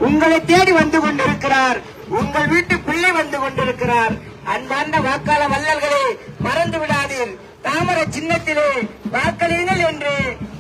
உங்களை தேடி வந்து கொண்டிருக்கிறார். உங்கள் வீட்டு பிள்ளை வந்து கொண்டிருக்கிறார். அன்பார்ந்த வாக்காள வள்ளல்களே, மறந்து விடாதீர். தாமரை சின்னத்திலே வாக்களியுங்கள் என்று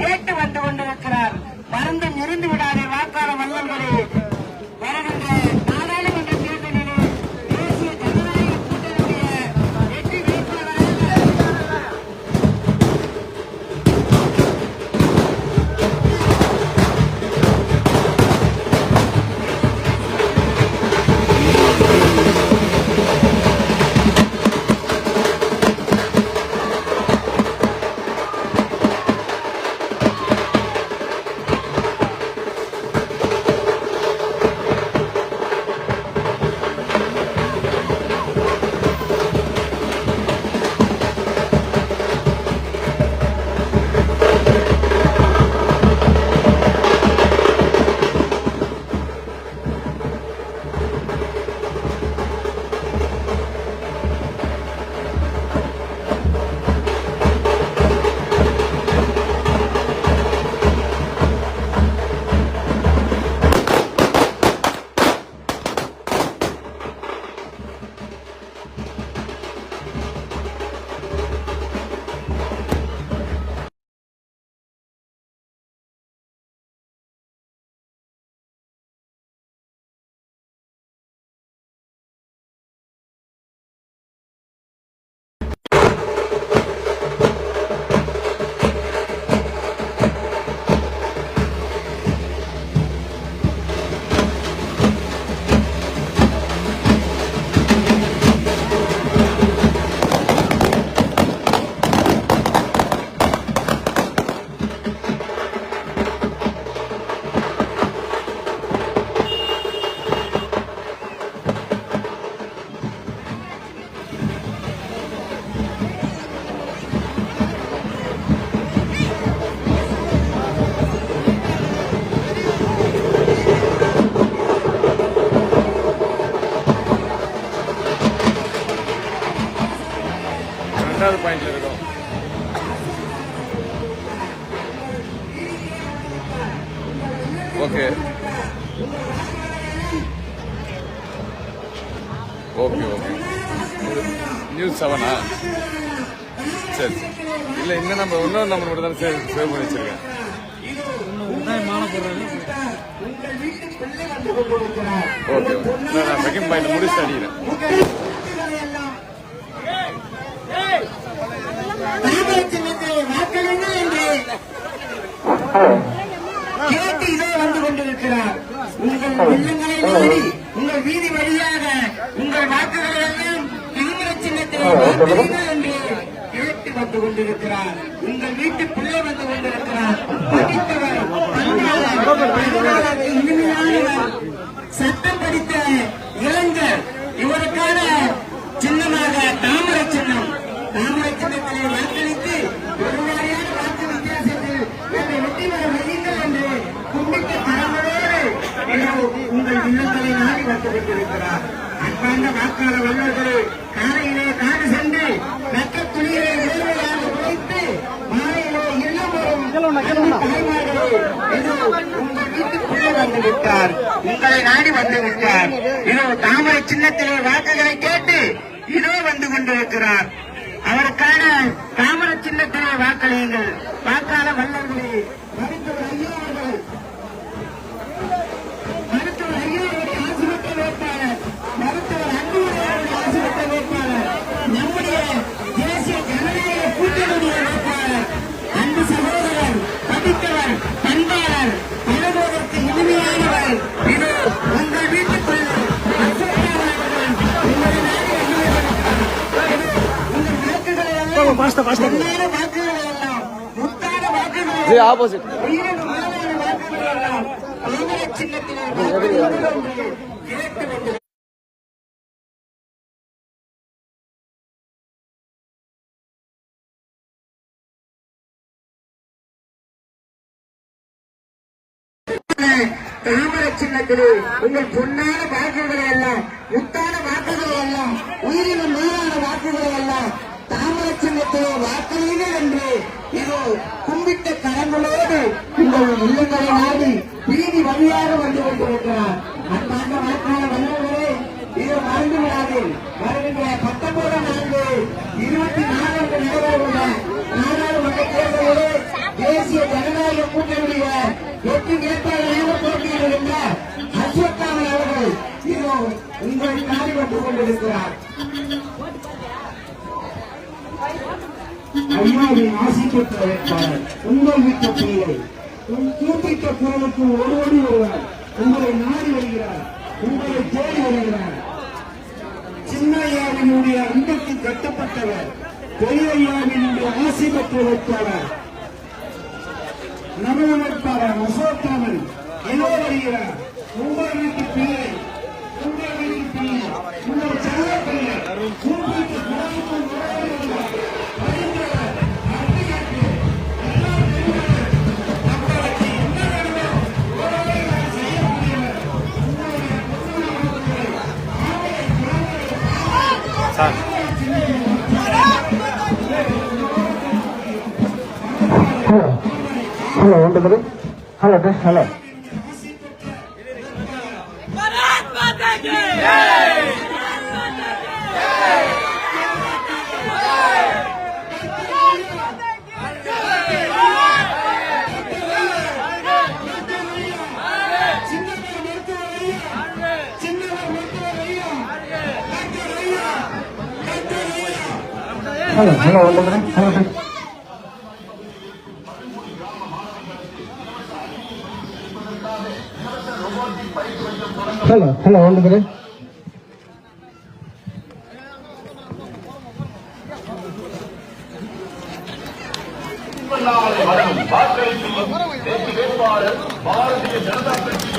கேட்டு வந்து கொண்டிருக்கிறார். மறந்து இருந்து விடாதீர் வாக்காள வள்ளல்களே. வருகின்ற நாடாளுமன்ற தேர்தலிலே தேசிய ஜனநாயக கூட்டணியுடைய வெற்றி வேட்பாளராக பாயிண்ட்ல இருக்கும். Okay okay okay. நியூஸ் 7 சரி. இல்லை இந்த நம்பர் இன்னொரு நம்பர் மட்டும் தான் சேவ் பண்ணி வச்சிருக்கேன். Okay okay. நான் செகண்ட் பாயிண்ட் முடிச்சு அடிக்கிறேன். கேட்டு இதோ வந்து கொண்டிருக்கிறார். உங்கள் உள்ளங்களை நாடி உங்கள் வீதி வழியாக உங்கள் வாக்குகளை எல்லாம் தாமரை சின்னத்திலே வாக்களியுங்கள் என்று கேட்டு வந்து கொண்டிருக்கிறார். உங்கள் வீட்டு பிள்ளை வந்து கொண்டிருக்கிறார். படித்தவர், இனிமையானவர், சட்டம் படித்த இளைஞர். இவருக்கான சின்னமாக தாமரை சின்னம். தாமரை சின்னத்திலே வாக்களித்து பெருவாரியான வாக்கு வித்தியாசத்தில் என்னை வெற்றி பெற வையுங்கள் என்று கும்பிட்டு கரங்களோடு உங்கள் இல்லங்களை நாடி வந்து கொண்டிருக்கிறார். அன்பார்ந்த வாக்காள வல்லவர்களே, காலையிலே காடு சென்று நக்க துணிகளை நேர்மையாக உழைத்து மாலையிலே இல்லம் வரும் தாய்மார்களே, இது உங்கள் வீட்டுக்குள்ளே வந்து விட்டார். உங்களை நாடி வந்து விட்டார். இதோ தாமரை சின்னத்திலே வாக்குகளை கேட்டு இதோ வந்து கொண்டிருக்கிறார். அவருக்கான தாமரை சின்னத்திலே வாக்களியுங்கள். வாக்காள வல்லவர்களே, மருத்துவர் ஐயா அவர்கள் ஆசிரியத்த வேட்பாளர், மருத்துவர் அன்புடைய ஆசிரியத்த வேட்பாளர், நம்முடைய தேசிய ஜனநாயக கூட்டணியுடைய வேட்பாளர், அன்பு சகோதரர், படித்தவர், பண்பாளர், பழகுவதற்கு இனிமையானவர். இது உங்கள் வீட்டுக்குள்ள ஆப்போசிட் தாமரை சின்னத்திலே உங்கள் பொன்னான வாக்குகளை எல்லாம், முத்தான வாக்குகளை எல்லாம், உயிரினும் மேலான வாக்குகளை எல்லாம் தாமரை சின்னத்திலே வாக்களியுங்கள் என்று இது கும்பிட்ட கரங்களோடு உங்கள் உள்ளங்களை நாடி வீதி வழியாக வந்து கொண்டிருக்கிறார். அன்பார்ந்த வாக்காளர் வந்தவர்களே, இதை மறந்து விடாது. வருகின்ற 19/4/24 நடைபெறவுள்ள நாடாளுமன்ற தேர்தலிலே தேசிய ஜனநாயக கூட்டணியுடைய வெற்றி வேட்பாளராக போட்டியிடுகின்ற அஸ்வத்தாமன் அவர்கள் இதோ உங்களை நாடி வந்து கொண்டிருக்கிறார். ஐயாவின் ஆசி பெற்ற வேட்பாளர் உங்கள் வீட்டு பிள்ளை கூப்பிட்ட குரலுக்கு ஓடி வருவார். உங்களை நாடி வருகிறார், உங்களை தேடி வருகிறார். சின்ன ஐயாவினுடைய அன்புக்கு கட்டப்பட்டவர், பெரிய ஐயாவினுடைய ஆசி பெற்ற வேட்பாளர் நமது வேட்பாளர் அசோத்தாமன் இதோ வருகிறார். உங்கள் வீட்டு பிள்ளை, உங்கள் வீட்டு பிள்ளை, உங்கள் செல்ல பிள்ளை கூப்பிட்ட குரலுக்கு ஓடி வருவார். Hello, hello, hello, hello. Bharat माता की जय। Hello, hello, hello, hello. Hello, hello, hello. Bharatiya Janata கட்சி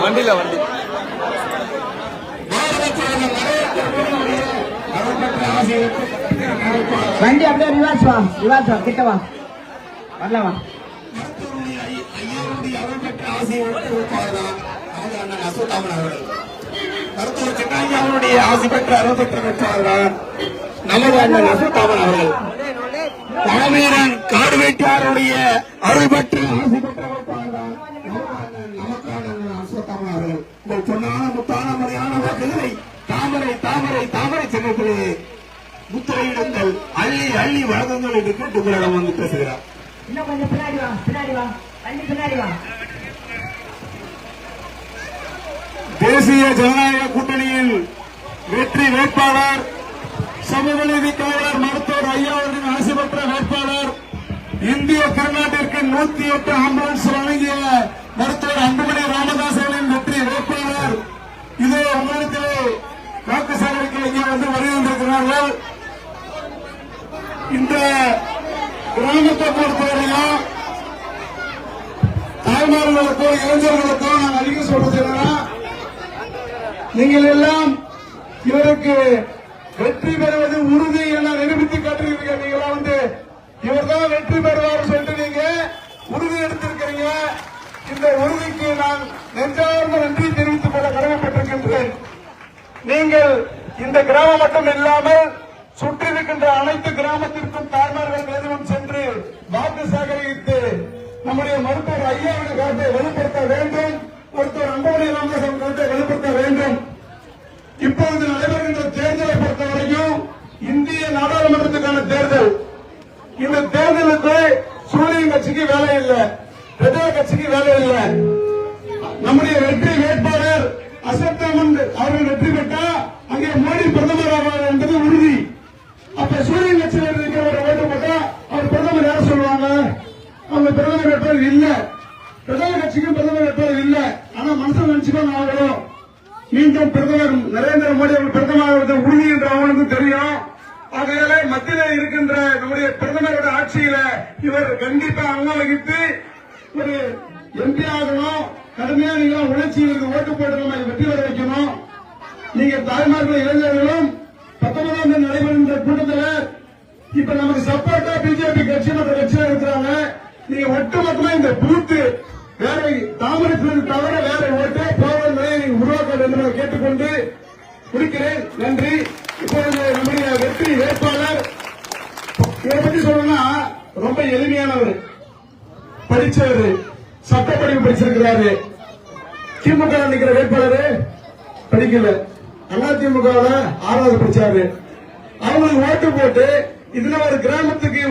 வண்டியில வண்டி வண்டி அப்படியே ரிவர்ஸ் வா, ரிவர்ஸ் வா, கிட்ட வா, வரலாம் வா. மருத்துவர் சின்னையாவுடைய ஆசி பெற்ற அறுபெற்ற வேட்பாளர் நமது அண்ணன் அசோத்தாமன் அவர்கள். தாமீரன் காடு வேட்டியாருடைய அருள் பெற்ற ஆசி பெற்ற வேட்பாளர் நமக்கான அசோத்தாமன் அவர்கள். இந்த பொன்னான முத்தான முறையான வாக்குகளை தாமரை தாமரை தாமரை சின்னத்திலே முத்திரையிடுங்கள், அள்ளி அள்ளி வழங்குங்கள் என்று கேட்டு உங்களிடம் வந்து பேசுகிறார். இன்னும் கொஞ்சம் பின்னாடி வா, பின்னாடி வா, வண்டி பின்னாடி வா. தேசிய ஜனநாயக கூட்டணியில் வெற்றி வேட்பாளர் சமூக நீதி காவலர் மருத்துவர் ஐயா அவர்களின் ஆசி பெற்ற வேட்பாளர், இந்திய திருநாட்டிற்கு 108 ஆம்புலன்ஸ் வழங்கிய மருத்துவர் அன்புமணி ராமதாஸ் அவர்களின் வெற்றி வேட்பாளர் இதோ உங்களிடத்திலே வாக்கு சேகரிக்க இங்கே வந்து வருகின்றிருக்கிறார்கள். இந்த கிராமத்தை பொறுத்தவரையும் தாய்மார்களுக்கும் இளைஞர்களுக்கும் நான் அதிகம் சொல்றது என்னன்னா, நீங்கள் எல்லாம் இவருக்கு வெற்றி பெறுவது உறுதி என நிரூபித்து காட்டுறீங்க. நீங்களா வந்து இவர் தான் வெற்றி பெறுவார் சொல்லிட்டு நீங்க உறுதி எடுத்திருக்கிறீங்க. இந்த உறுதிக்கு நான் நெஞ்சார்ந்த நன்றி தெரிவித்துக் கொள்ள கடமைப்பட்டிருக்கின்றேன். நீங்கள் இந்த கிராமம் மட்டும் இல்லாமல் சுற்றி இருக்கின்ற அனைத்து கிராமத்திற்கும் தாய்மார்கள் எதுவும் சென்று வாக்கு சேகரித்து நம்முடைய மருத்துவர் ஐயாவின் கருத்தை வெளிப்படுத்த வேண்டும், மருத்துவர் அன்புமணி ராமதாஸ் கருத்தை வெளிப்படுத்த வேண்டும். இப்பொழுது நடைபெறுகின்ற தேர்தலை பொறுத்தவரைக்கும் இந்திய நாடாளுமன்றத்துக்கான தேர்தல். இந்த தேர்தலுக்கு சூரியன் கட்சிக்கு வேலை இல்லை, பிரஜா கட்சிக்கு வேலை இல்லை. நம்முடைய வெற்றி வேட்பாளர் அசோத்தாமன் அவர்கள் வெற்றி பெற்றா அங்கே மோடி பிரதமர் ஆவார் என்பது உறுதி. ஜெயிச்சுதான் ஆகணும். மீண்டும் பிரதமர் நரேந்திர மோடி அவர்கள் பிரதமர் உறுதி என்று அவனுக்கும் தெரியும். ஆகையால மத்தியில இருக்கின்ற நம்முடைய பிரதமரோட ஆட்சியில இவர் கண்டிப்பா அங்கம் வகித்து ஒரு எம்பி ஆகணும். கடுமையா நீங்க உழைச்சி இவருக்கு ஓட்டு போட்டு நம்ம வெற்றி பெற வைக்கணும். நீங்க தாய்மார்கள் இளைஞர்களும் 19ஆம் தேதி நடைபெறுகின்ற கூட்டத்தில் இப்ப நமக்கு சப்போர்ட்டா பிஜேபி கட்சி மற்ற கட்சியில இருக்கிறாங்க. நீங்க ஒட்டுமொத்தமா இந்த பூத்து வேற தாமரத்திற்கு தவிர வேற ஓட்டு போகிற நிலையை நீங்க உருவாக்க வேண்டும் என்று கேட்டுக்கொண்டு முடிக்கிறேன். நன்றி. இப்பொழுது நம்முடைய வெற்றி வேட்பாளர் இவரை பற்றி சொல்லணும்னா ரொம்ப எளிமையானவர், படிச்சவர், சட்டப்படிப்பு படிச்சிருக்கிறாரு. திமுக நிற்கிற வேட்பாளர் படிக்கல, அதிமுக 6வது படிச்சாரு. அவங்களுக்கு ஓட்டு போட்டு இதுல ஒரு கிராமத்துக்கு